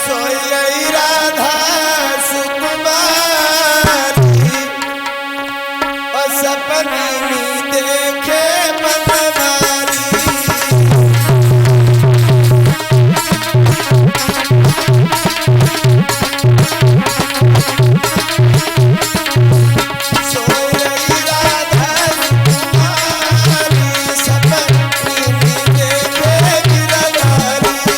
सोई राधा सुकुमारी और सपने में देखे बनवारी। सोई राधा सुकुमारी सपने में देखे गिरधारी।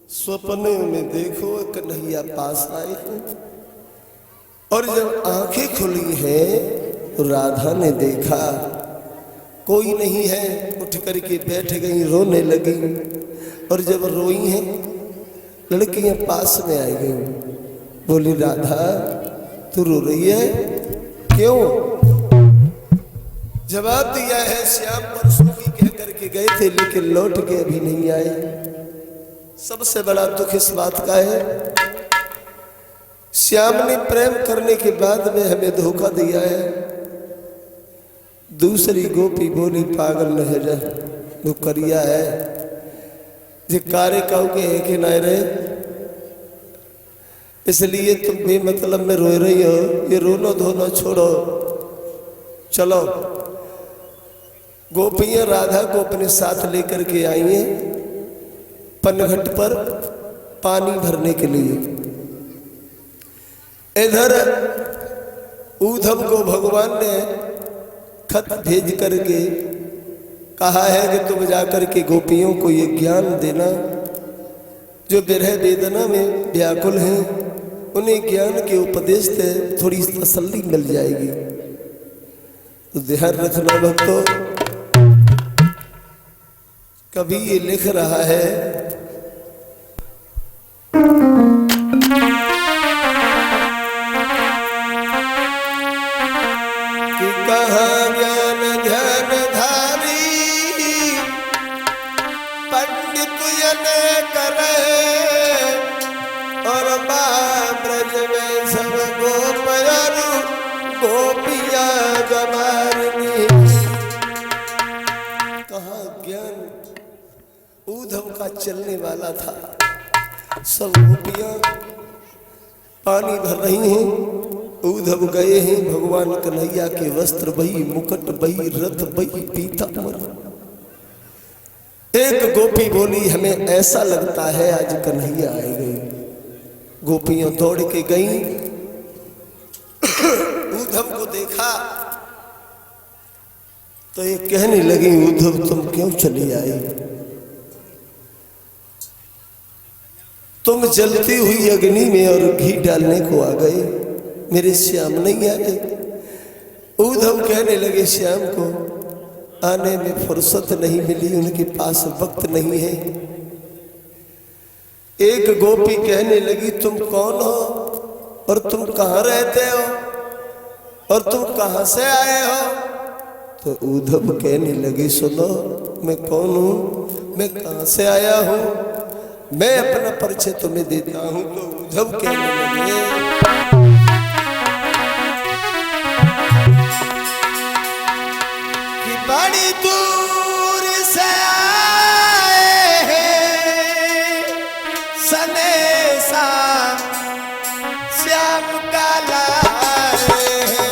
स्वप्ने में देखो कन्हैया पास आए हैं और जब आंखें खुली हैं तो राधा ने देखा कोई नहीं है, उठ करके बैठ गई, रोने लगी। और जब रोई हैं लड़कियां पास में आ गई, बोली राधा तू रो रही है क्यों? जवाब दिया है श्याम परसों की कह करके गए थे लेकिन लौट के अभी नहीं आए। सबसे बड़ा दुख इस बात का है श्याम ने प्रेम करने के बाद में हमें धोखा दिया है। दूसरी गोपी बोली पागल न जा वो करिया है जे कार्य कहू के है कि नहीं रे इसलिए तुम बेमतलब में रो रही हो, ये रोना धोना छोड़ो, चलो। गोपियां राधा को अपने साथ लेकर के आई हैं पनघट पर पानी भरने के लिए। इधर ऊधम को भगवान ने खत भेज करके कहा है कि तुम जाकर के गोपियों को ये ज्ञान देना, जो विरह वेदना में व्याकुल हैं उन्हें ज्ञान के उपदेश से थोड़ी तसल्ली मिल जाएगी। तो ध्यान रखना भक्तों, कभी ये लिख रहा है कि कहाँ ज्ञान ध्यान धारी पंडित जन करे, और ब्रज में सब गोपयरु गोपिया गवारनी। कहाँ ज्ञान ऊधम का चलने वाला था, सब गोपियां पानी भर रही हैं, ऊधम गए हैं, भगवान कन्हैया के वस्त्र बही, मुकुट बही, रथ बही, पीतांबर। एक गोपी बोली हमें ऐसा लगता है आज कन्हैया आएंगे। गोपियां दौड़ के गईं, ऊधम को देखा तो ये कहने लगी ऊधम तुम क्यों चली आई, तुम जलती हुई अग्नि में और घी डालने को आ गए, मेरे श्याम नहीं आए। ऊधम कहने लगे श्याम को आने में फुर्सत नहीं मिली, उनके पास वक्त नहीं है। एक गोपी कहने लगी तुम कौन हो और तुम कहाँ रहते हो और तुम कहाँ से आए हो। तो ऊधम कहने लगे सुनो मैं कौन हूँ, मैं कहाँ से आया हूँ, मैं अपना परिचय तुम्हें देता हूँ। तो ऊधम कहने लगे कि बड़ी दूर से आए हैं सनेसा श्याम का लाए हैं।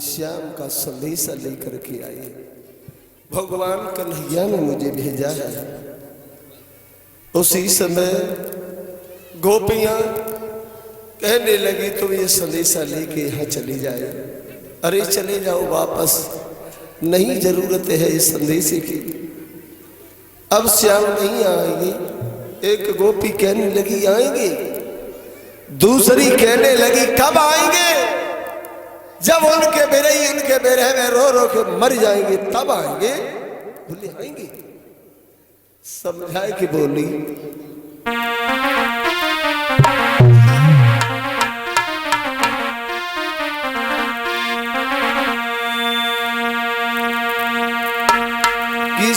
श्याम का संदेशा लेकर के आए, भगवान कन्हैया ने मुझे भेजा है। उसी समय गोपियां कहने लगी तुम ये संदेशा लेके यहाँ चली जाए। अरे चले जाओ वापस, नहीं जरूरत है इस संदेशे की, अब श्याम नहीं आएंगे। एक गोपी कहने लगी आएंगे, दूसरी कहने लगी कब आएंगे, जब उनके बेरह में रो रो के मर जाएंगे तब आएंगे। बोले आएंगे, समझाए कि बोली कि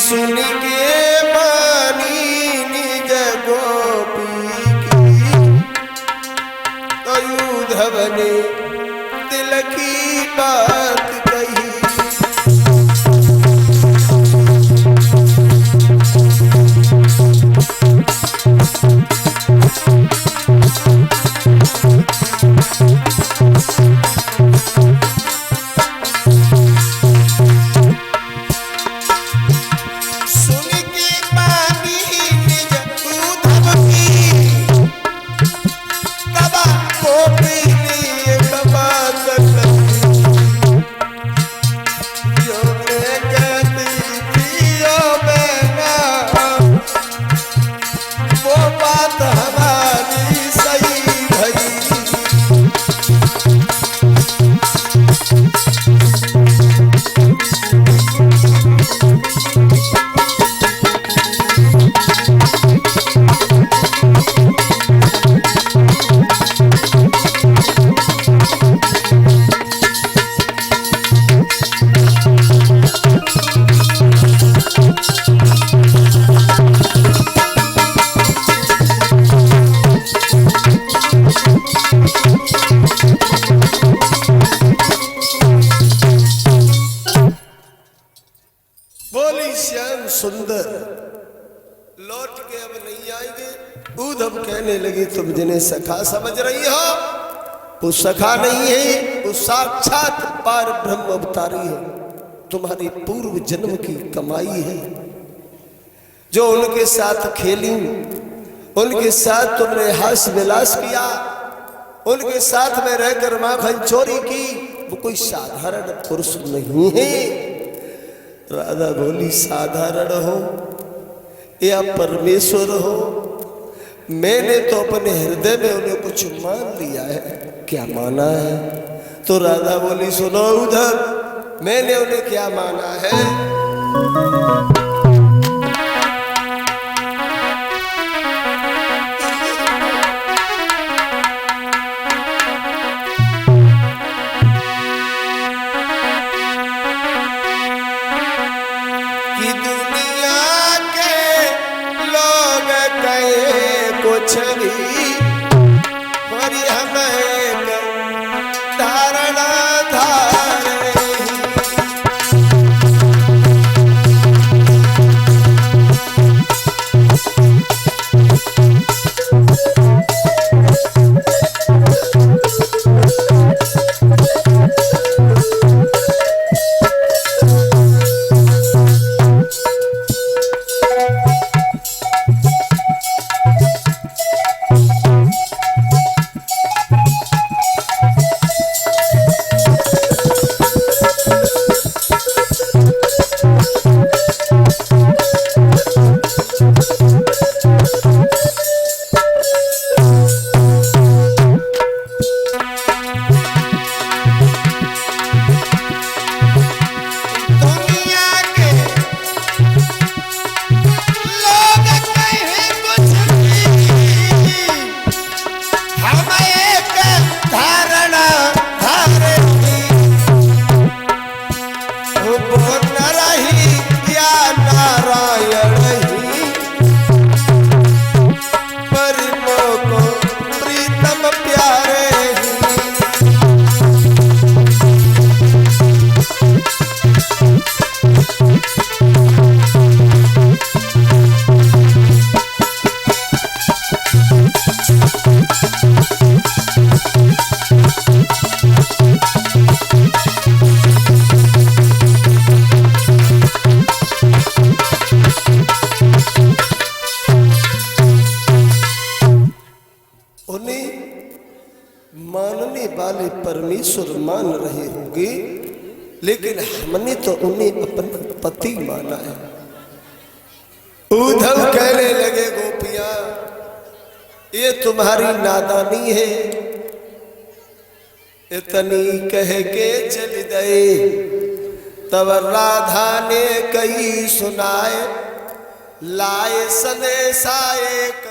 लौट के अब नहीं आएंगे। उद्धव कहने लगी तुम जिन्हें सखा समझ रही हो वो सखा नहीं है, वो साक्षात पार ब्रह्म अवतारी है, तुम्हारी पूर्व जन्म की कमाई है। जो उनके साथ खेली, उनके साथ तुमने हास विलास किया, उनके साथ में रहकर माखन चोरी की, वो कोई साधारण पुरुष नहीं है। राधा बोली साधारण हो या परमेश्वर हो, मैंने तो अपने हृदय में उन्हें कुछ मान लिया है। क्या माना है? तो राधा बोली सुनो उधर, मैंने उन्हें क्या माना है। कुछ भी हरि हमें धारणा धारे मानने वाले परमेश्वर मान रहे होंगे, लेकिन हमने तो उन्हें अपना पति माना है। उद्धव कहने लगे गोपियां ये तुम्हारी नादानी है। इतनी कह के चल गए, तब राधा ने कई सुनाए, लाए सनेसा एक